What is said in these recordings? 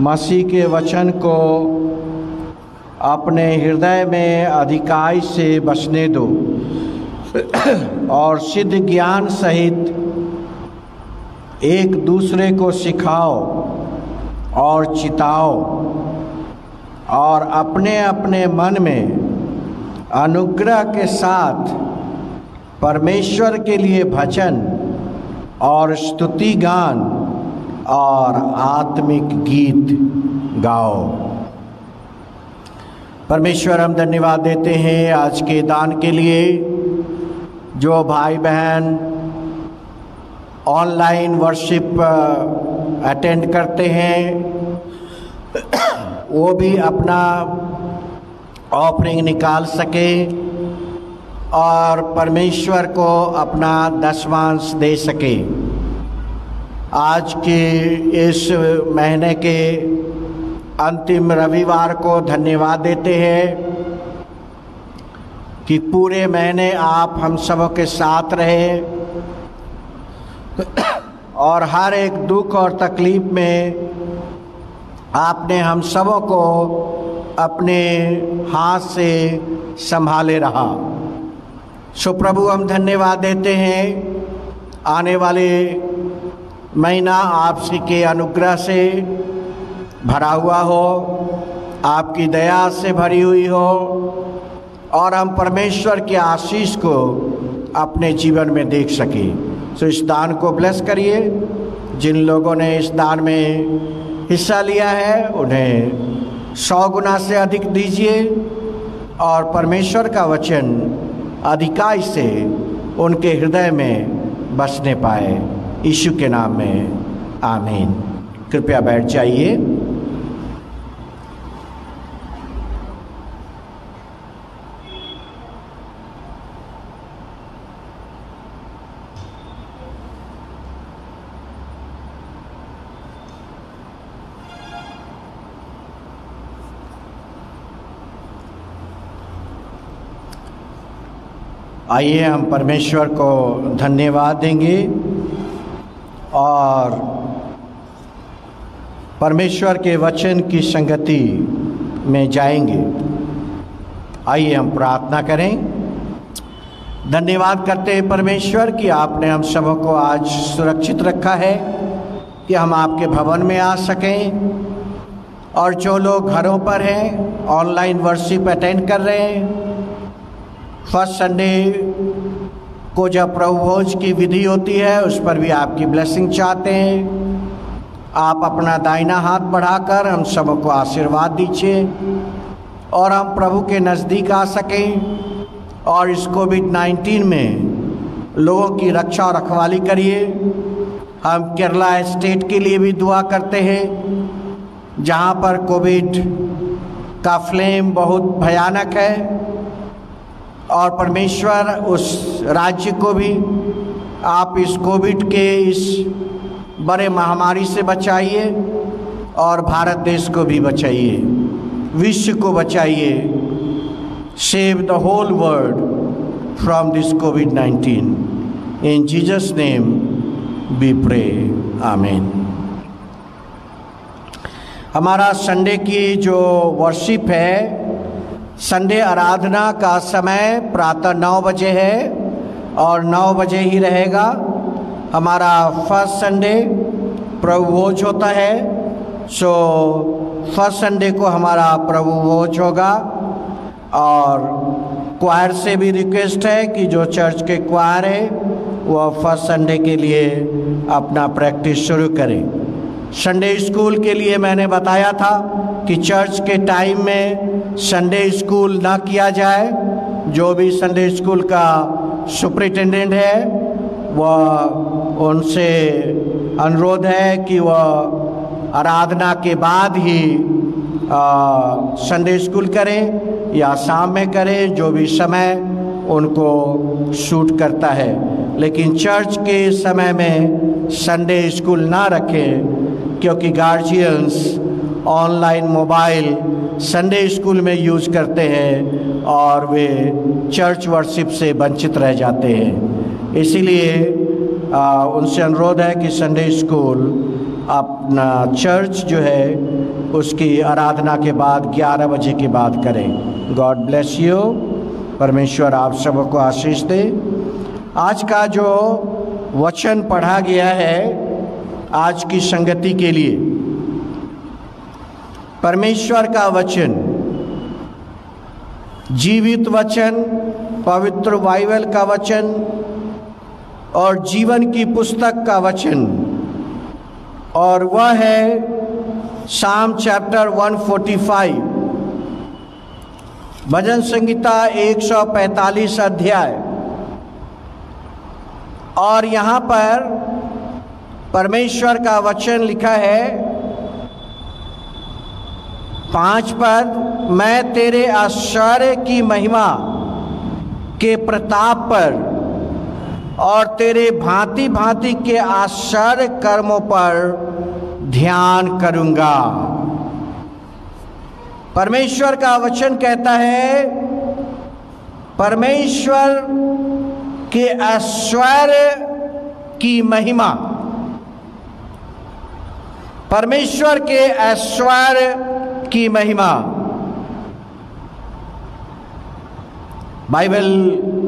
मसीह के वचन को अपने हृदय में अधिकाई से बसने दो और सिद्ध ज्ञान सहित एक दूसरे को सिखाओ और चिताओ और अपने अपने मन में अनुग्रह के साथ परमेश्वर के लिए भजन और स्तुति गान और आत्मिक गीत गाओ। परमेश्वर, हम धन्यवाद देते हैं आज के दान के लिए। जो भाई बहन ऑनलाइन वर्शिप अटेंड करते हैं वो भी अपना ऑफरिंग निकाल सके और परमेश्वर को अपना दशमांश दे सके। आज के इस महीने के अंतिम रविवार को धन्यवाद देते हैं कि पूरे महीने आप हम सबों के साथ रहे और हर एक दुख और तकलीफ में आपने हम सबों को अपने हाथ से संभाले रहा। सो प्रभु, हम धन्यवाद देते हैं आने वाले महीना आपसी के अनुग्रह से भरा हुआ हो, आपकी दया से भरी हुई हो और हम परमेश्वर की आशीष को अपने जीवन में देख सकें। सो इस दान को ब्लेस करिए। जिन लोगों ने इस दान में हिस्सा लिया है उन्हें 100 गुना से अधिक दीजिए और परमेश्वर का वचन अधिकाई से उनके हृदय में बसने पाए। यीशु के नाम में आमीन। कृपया बैठ जाइए। आइए हम परमेश्वर को धन्यवाद देंगे और परमेश्वर के वचन की संगति में जाएंगे। आइए हम प्रार्थना करें। धन्यवाद करते हैं परमेश्वर कि आपने हम सबों को आज सुरक्षित रखा है कि हम आपके भवन में आ सकें। और जो लोग घरों पर हैं, ऑनलाइन वर्शिप अटेंड कर रहे हैं, फर्स्ट संडे को जब प्रभु भोज की विधि होती है उस पर भी आपकी ब्लेसिंग चाहते हैं। आप अपना दाहिना हाथ बढ़ाकर हम सबों को आशीर्वाद दीजिए और हम प्रभु के नज़दीक आ सकें और इस कोविड-19 में लोगों की रक्षा और रखवाली करिए। हम केरला स्टेट के लिए भी दुआ करते हैं जहां पर कोविड का फ्लेम बहुत भयानक है और परमेश्वर उस राज्य को भी आप इस कोविड के इस बड़े महामारी से बचाइए और भारत देश को भी बचाइए, विश्व को बचाइए। Save the whole world from this कोविड-19। In Jesus name we pray, आमीन। हमारा संडे की जो वर्शिप है, संडे आराधना का समय प्रातः 9 बजे है और 9 बजे ही रहेगा। हमारा फर्स्ट संडे प्रभु भोज होता है। सो फर्स्ट संडे को हमारा प्रभु भोज होगा और क्वायर से भी रिक्वेस्ट है कि जो चर्च के क्वायर है वह फर्स्ट संडे के लिए अपना प्रैक्टिस शुरू करें। संडे स्कूल के लिए मैंने बताया था कि चर्च के टाइम में संडे स्कूल ना किया जाए। जो भी संडे स्कूल का सुपरिटेंडेंट है वह उनसे अनुरोध है कि वह आराधना के बाद ही संडे स्कूल करें या शाम में करें, जो भी समय उनको सूट करता है। लेकिन चर्च के समय में संडे स्कूल ना रखें क्योंकि guardians online mobile Sunday school में यूज़ करते हैं और वे चर्च वर्शिप से वंचित रह जाते हैं। इसीलिए उनसे अनुरोध है कि संडे स्कूल अपना चर्च जो है उसकी आराधना के बाद 11 बजे के बाद करें। God bless you. परमेश्वर आप सबों को आशीष दे। आज का जो वचन पढ़ा गया है आज की संगति के लिए, परमेश्वर का वचन, जीवित वचन, पवित्र बाइबल का वचन और जीवन की पुस्तक का वचन, और वह है साम चैप्टर 145, भजन संहिता 145 अध्याय। और यहाँ पर परमेश्वर का वचन लिखा है 5 पद, मैं तेरे आश्चर्य की महिमा के प्रताप पर और तेरे भांति भांति के आश्चर्य कर्मों पर ध्यान करूंगा। परमेश्वर का वचन कहता है परमेश्वर के ऐश्वर्य की महिमा, परमेश्वर के ऐश्वर्य की महिमा। बाइबल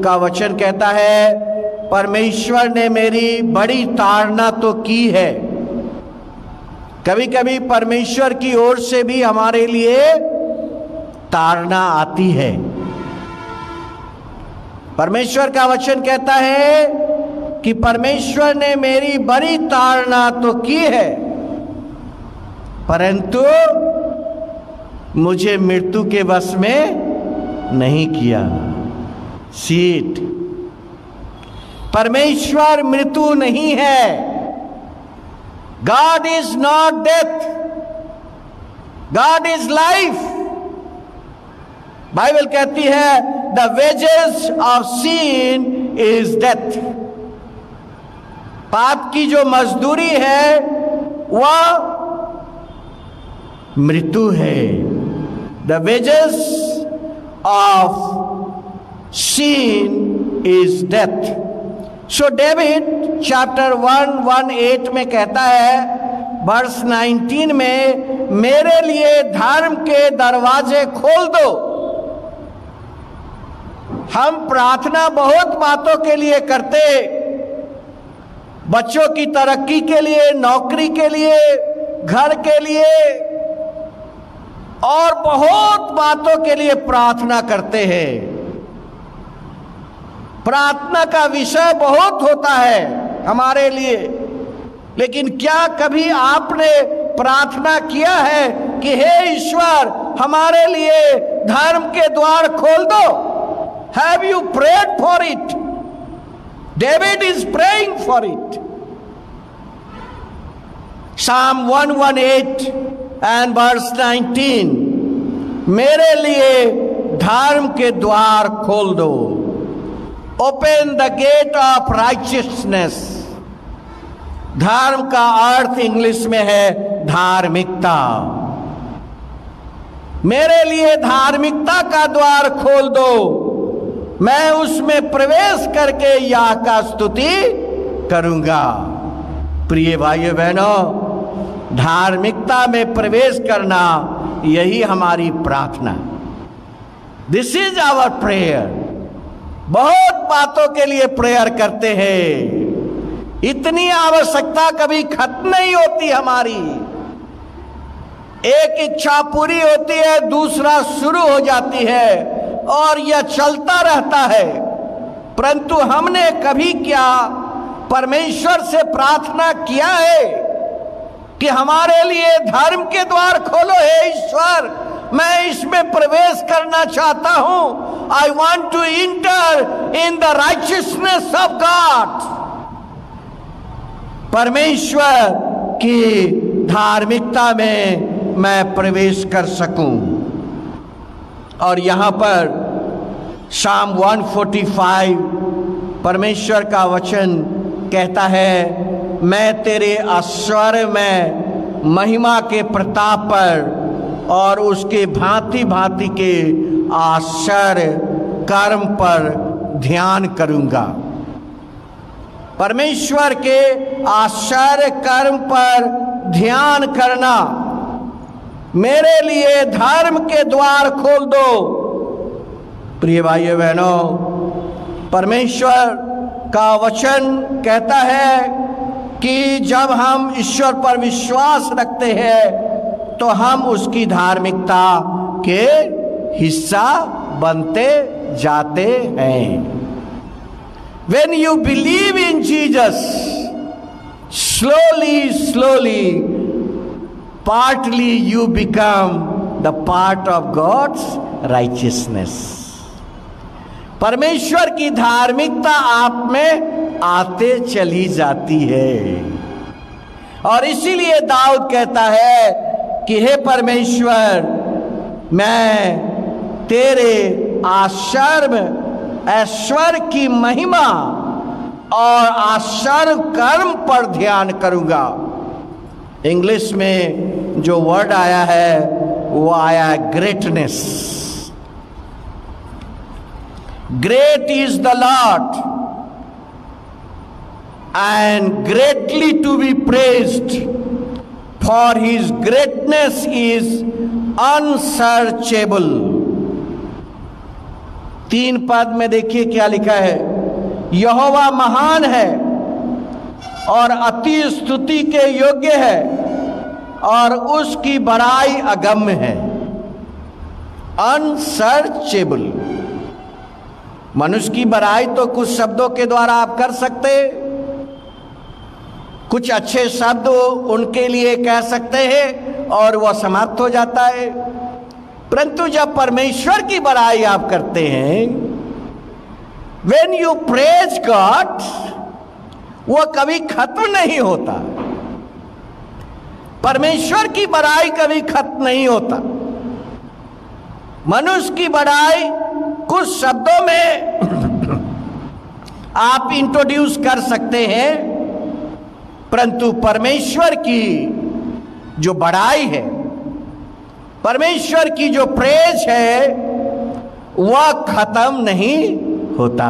का वचन कहता है परमेश्वर ने मेरी बड़ी ताड़ना तो की है। कभी कभी परमेश्वर की ओर से भी हमारे लिए ताड़ना आती है। परमेश्वर का वचन कहता है कि परमेश्वर ने मेरी बड़ी ताड़ना तो की है, परंतु मुझे मृत्यु के वश में नहीं किया। सीट, परमेश्वर मृत्यु नहीं है। God is not death. God is life. Bible कहती है the wages of sin is death. पाप की जो मजदूरी है वह मृत्यु है। The wages of sin is death. So David chapter 1:1-8 में कहता है, वर्ष 19 में, मेरे लिए धर्म के दरवाजे खोल दो। हम प्रार्थना बहुत बातों के लिए करते, बच्चों की तरक्की के लिए, नौकरी के लिए, घर के लिए और बहुत बातों के लिए प्रार्थना करते हैं। प्रार्थना का विषय बहुत होता है हमारे लिए, लेकिन क्या कभी आपने प्रार्थना किया है कि हे ईश्वर हमारे लिए धर्म के द्वार खोल दो? Have you prayed for it? David is praying for it. Psalm 118 and verse 19, मेरे लिए धर्म के द्वार खोल दो। Open the gate of righteousness. धर्म का अर्थ इंग्लिश में है धार्मिकता। मेरे लिए धार्मिकता का द्वार खोल दो, मैं उसमें प्रवेश करके यह का स्तुति करूंगा। प्रिय भाइयों बहनों, धार्मिकता में प्रवेश करना यही हमारी प्रार्थना। This is our prayer. बहुत बातों के लिए प्रेयर करते हैं, इतनी आवश्यकता कभी खत्म नहीं होती हमारी। एक इच्छा पूरी होती है, दूसरा शुरू हो जाती है और यह चलता रहता है। परंतु हमने कभी क्या परमेश्वर से प्रार्थना किया है कि हमारे लिए धर्म के द्वार खोलो? हे ईश्वर, मैं इसमें प्रवेश करना चाहता हूं। I want to enter in the righteousness of God. परमेश्वर की धार्मिकता में मैं प्रवेश कर सकूं। और यहां पर Psalm 145 परमेश्वर का वचन कहता है, मैं तेरे ऐश्वर्य में महिमा के प्रताप पर और उसके भांति भांति के आश्चर्य कर्म पर ध्यान करूंगा। परमेश्वर के आश्चर्य कर्म पर ध्यान करना मेरे लिए धर्म के द्वार खोल दो। प्रिय भाइयों बहनों, परमेश्वर का वचन कहता है कि जब हम ईश्वर पर विश्वास रखते हैं तो हम उसकी धार्मिकता के हिस्सा बनते जाते हैं। When you believe in Jesus, slowly, partly you become the part of God's righteousness. परमेश्वर की धार्मिकता आप में आते चली जाती है। और इसीलिए दाऊद कहता है कि हे परमेश्वर, मैं तेरे ऐश्वर्य की महिमा और आश्चर्य कर्म पर ध्यान करूंगा। इंग्लिश में जो वर्ड आया है वो आया है greatness. Great is the lord and greatly to be praised, for his greatness is unsearchable. 3 पद में देखिए क्या लिखा है, यहोवा महान है और अति स्तुति के योग्य है और उसकी बड़ाई अगम्य है। अनसर्चेबल। मनुष्य की बड़ाई तो कुछ शब्दों के द्वारा आप कर सकते, कुछ अच्छे शब्द उनके लिए कह सकते हैं और वह समाप्त हो जाता है। परंतु जब परमेश्वर की बड़ाई आप करते हैं, when you praise God, वो कभी खत्म नहीं होता। परमेश्वर की बड़ाई कभी खत्म नहीं होता। मनुष्य की बड़ाई कुछ शब्दों में आप इंट्रोड्यूस कर सकते हैं, परंतु परमेश्वर की जो बड़ाई है, परमेश्वर की जो प्रेज है, वह खत्म नहीं होता।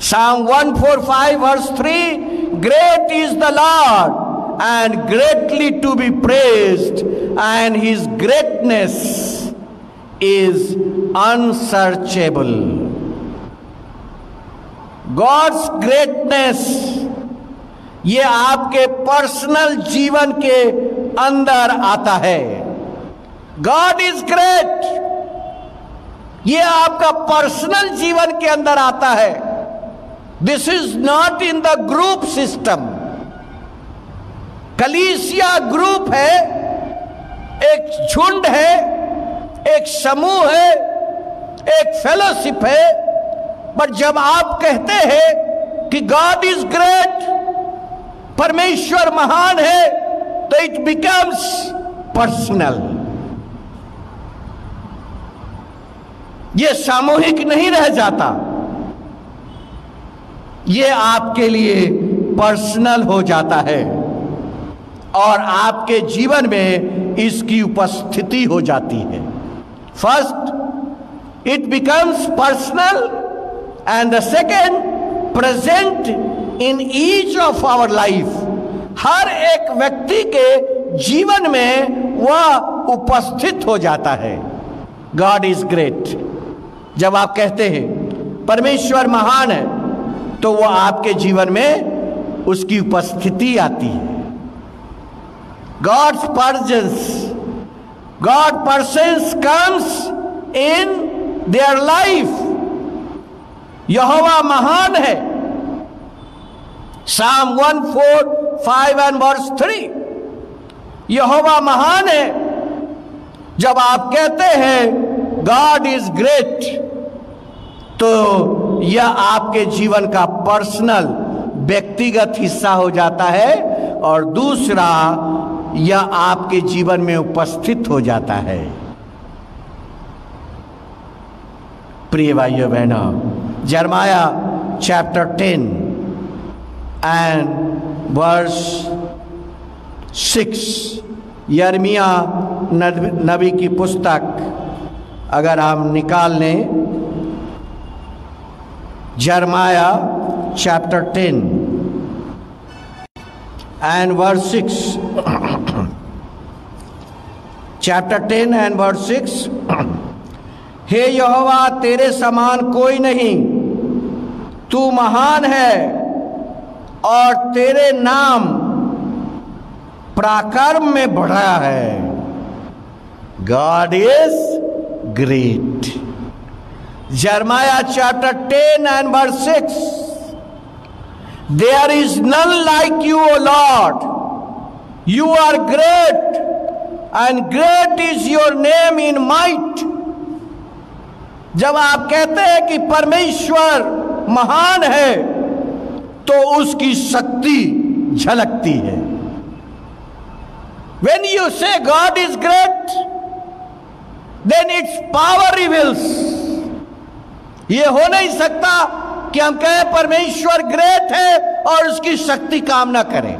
Psalm 145 verse 3, great is the Lord and greatly to be praised, and his greatness is unsearchable. God's greatness, ये आपके पर्सनल जीवन के अंदर आता है। God is great, ये आपका पर्सनल जीवन के अंदर आता है। This is not in the group system. कलीसिया ग्रुप है, एक झुंड है, एक समूह है, एक फेलोशिप है। बट जब आप कहते हैं कि गॉड इज ग्रेट, परमेश्वर महान है, तो इट बिकम्स पर्सनल। ये सामूहिक नहीं रह जाता, ये आपके लिए पर्सनल हो जाता है और आपके जीवन में इसकी उपस्थिति हो जाती है। First, it becomes personal, and the second, present in each of our life. हर एक व्यक्ति के जीवन में वह उपस्थित हो जाता है। God is great. जब आप कहते हैं परमेश्वर महान है, तो वो आपके जीवन में उसकी उपस्थिति आती है। God's presence, God presence comes in their life. यहोवा महान है। Psalm 145 and verse 3, यहोवा महान है। जब आप कहते हैं God is great, तो यह आपके जीवन का पर्सनल, व्यक्तिगत हिस्सा हो जाता है। और दूसरा, यह आपके जीवन में उपस्थित हो जाता है। प्रिय भाइयों बहनों, यिर्मयाह चैप्टर 10 एंड वर्स 6, यिर्मयाह नबी की पुस्तक अगर हम निकाल लें, यिर्मयाह chapter 10 and verse 6, chapter 10 and verse 6। हे यहोवा, तेरे समान कोई नहीं, तू महान है और तेरे नाम पराक्रम में बढ़ा है। God is great. Jeremiah chapter 10 and verse 6. There is none like you, O Lord. You are great, and great is your name in might. जब आप कहते हैं कि परमेश्वर महान है, तो उसकी शक्ति झलकती है। When you say God is great, then its power reveals. ये हो नहीं सकता कि हम कहें परमेश्वर ग्रेट है और उसकी शक्ति काम ना करें।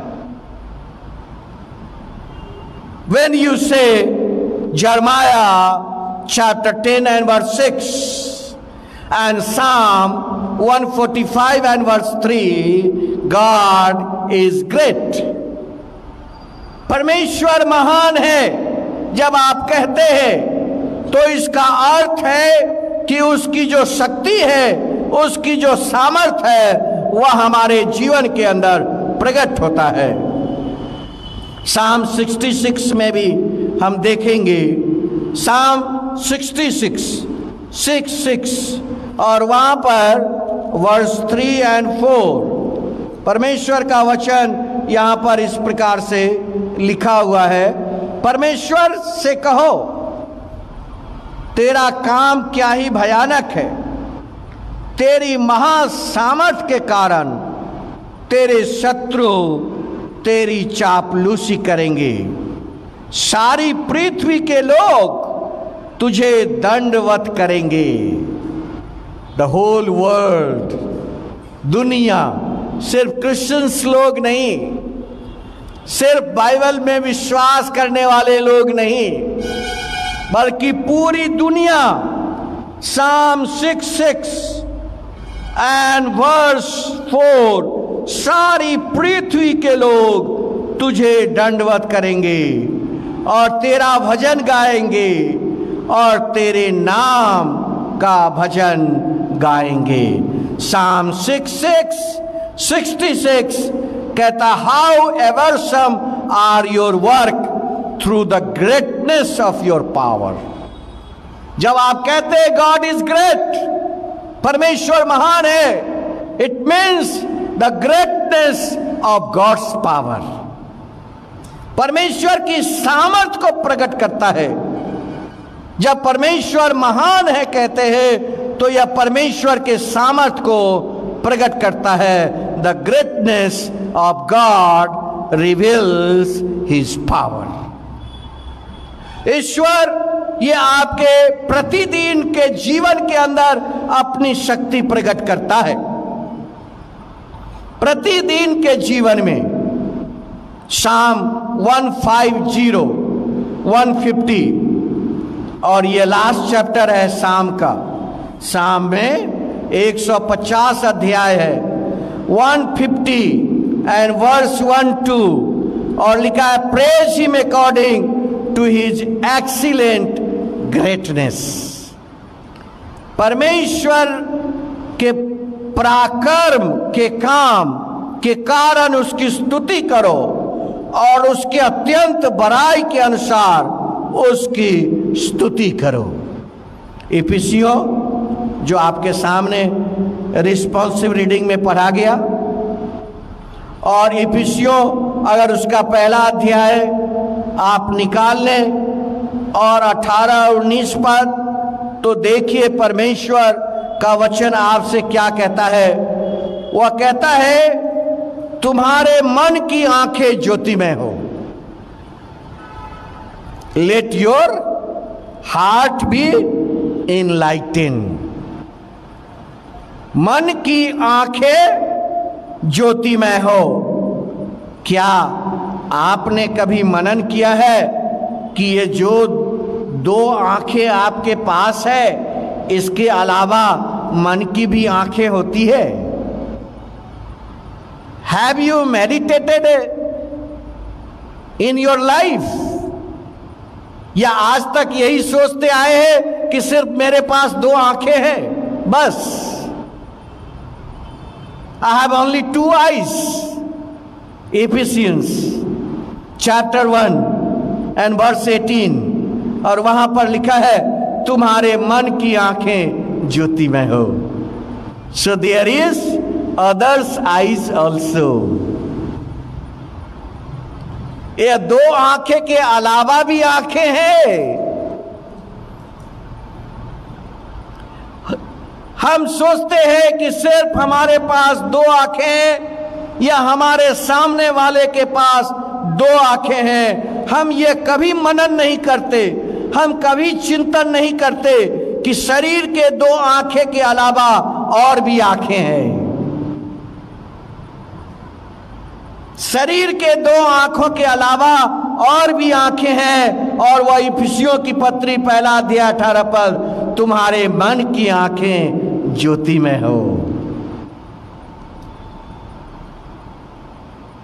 When you say Jeremiah chapter 10 and verse 6 and Psalm 145 and verse 3, God is great. परमेश्वर महान है जब आप कहते हैं, तो इसका अर्थ है कि उसकी जो शक्ति है, उसकी जो सामर्थ है, वह हमारे जीवन के अंदर प्रकट होता है। Psalm 66 में भी हम देखेंगे, Psalm 66 और वहां पर वर्स 3 and 4 परमेश्वर का वचन यहां पर इस प्रकार से लिखा हुआ है। परमेश्वर से कहो, तेरा काम क्या ही भयानक है, तेरी महासामर्थ के कारण तेरे शत्रु तेरी चापलूसी करेंगे। सारी पृथ्वी के लोग तुझे दंडवत करेंगे। द होल वर्ल्ड, दुनिया, सिर्फ क्रिश्चियंस लोग नहीं, सिर्फ बाइबल में विश्वास करने वाले लोग नहीं, बल्कि पूरी दुनिया, Psalm 66 एंड वर्स 4, सारी पृथ्वी के लोग तुझे दंडवत करेंगे और तेरा भजन गाएंगे और तेरे नाम का भजन गाएंगे। Psalm 66 कहता, how awesome are your work through the greatness of your power. जब आप कहते हैं गॉड इज ग्रेट, परमेश्वर महान है, it means the greatness of God's power. परमेश्वर की सामर्थ को प्रकट करता है। जब परमेश्वर महान है कहते हैं, तो यह परमेश्वर के सामर्थ को प्रकट करता है। The greatness of God reveals his power. ईश्वर ये आपके प्रतिदिन के जीवन के अंदर अपनी शक्ति प्रकट करता है। प्रतिदिन के जीवन में Psalm 150, 150 और ये लास्ट चैप्टर है शाम का। शाम में 150 अध्याय है, 150 एंड वर्स 1-2 और लिखा है, praise him according to his excellent greatness. परमेश्वर के पराक्रम के काम के कारण उसकी स्तुति करो और उसके अत्यंत बड़ाई के अनुसार उसकी स्तुति करो। इफिसियों जो आपके सामने रिस्पॉन्सिव रीडिंग में पढ़ा गया, और इफिसियों अगर उसका पहला अध्याय आप निकाल लें और 18-19 पद, तो देखिए परमेश्वर का वचन आपसे क्या कहता है। वह कहता है, तुम्हारे मन की आंखें ज्योतिमय हो। Let your heart be enlighten. मन की आंखें ज्योतिमय हो। क्या आपने कभी मनन किया है कि ये जो दो आंखें आपके पास है, इसके अलावा मन की भी आंखें होती है? Have you meditated in your life या आज तक यही सोचते आए हैं कि सिर्फ मेरे पास 2 आंखें हैं, बस I have only 2 eyes. Ephesians chapter 1 and verse 18, और वहां पर लिखा है तुम्हारे मन की आंखें ज्योतिमय हो। So there is others eyes also. ये 2 आंखें के अलावा भी आंखें हैं। हम सोचते हैं कि सिर्फ हमारे पास 2 आंखें या हमारे सामने वाले के पास 2 आंखें हैं। हम ये कभी मनन नहीं करते, हम कभी चिंतन नहीं करते कि शरीर के 2 आंखें के अलावा और भी आंखें हैं। शरीर के 2 आंखों के अलावा और भी आंखें हैं, और वह इफिसियों की पत्री 1 अध्याय 18 पद, तुम्हारे मन की आंखें ज्योतिमय हो।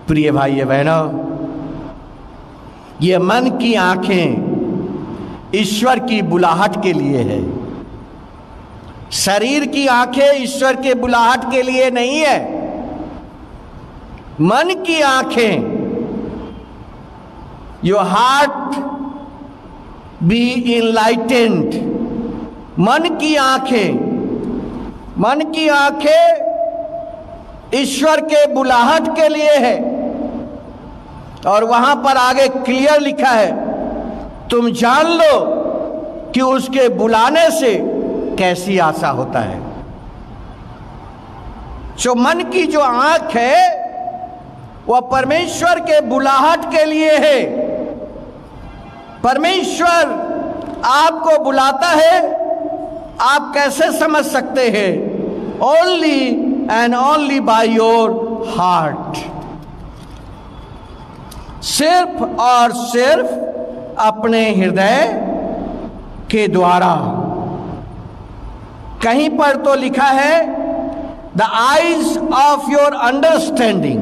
प्रिय भाई बहनों, ये मन की आंखें ईश्वर की बुलाहट के लिए है। शरीर की आंखें ईश्वर के बुलाहट के लिए नहीं है। मन की आंखें, योर हार्ट बी इनलाइटेंड। मन की आंखें ईश्वर के बुलाहट के लिए है। और वहां पर आगे क्लियर लिखा है, तुम जान लो कि उसके बुलाने से कैसी आशा होता है। जो मन की जो आंख है वह परमेश्वर के बुलाहट के लिए है। परमेश्वर आपको बुलाता है, आप कैसे समझ सकते हैं? Only and only by your heart. सिर्फ और सिर्फ अपने हृदय के द्वारा। कहीं पर तो लिखा है the eyes of your understanding,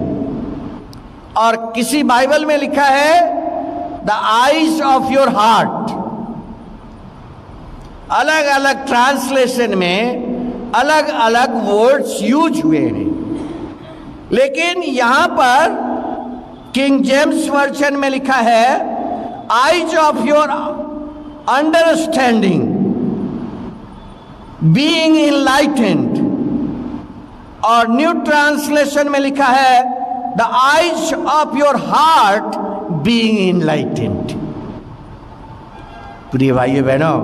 और किसी बाइबल में लिखा है the eyes of your heart. अलग अलग ट्रांसलेशन में अलग अलग वर्ड्स यूज हुए हैं, लेकिन यहां पर किंग जेम्स वर्जन में लिखा है eyes of your understanding being enlightened, और न्यू ट्रांसलेशन में लिखा है the eyes of your heart being enlightened. प्रिय भाई बहनों,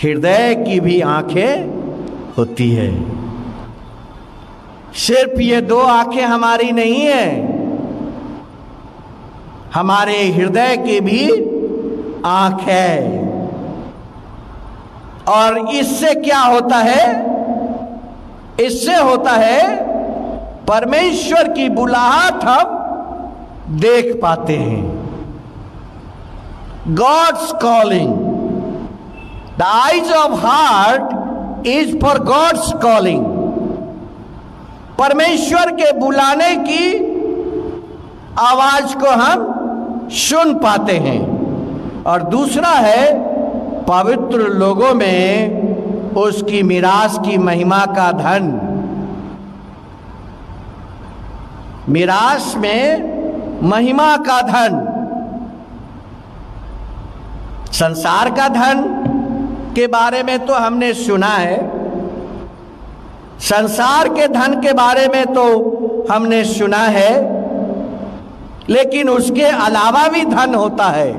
हृदय की भी आंखें होती है। सिर्फ ये 2 आंखें हमारी नहीं है, हमारे हृदय की भी आंख है। और इससे क्या होता है? इससे होता है परमेश्वर की बुलाहट हम देख पाते हैं। God's calling, the eyes of heart is for God's calling. परमेश्वर के बुलाने की आवाज को हम सुन पाते हैं। और दूसरा है पवित्र लोगों में उसकी मीरास की महिमा का धन। मीरास में महिमा का धन। संसार का धन के बारे में तो हमने सुना है, संसार के धन के बारे में तो हमने सुना है, लेकिन उसके अलावा भी धन होता है।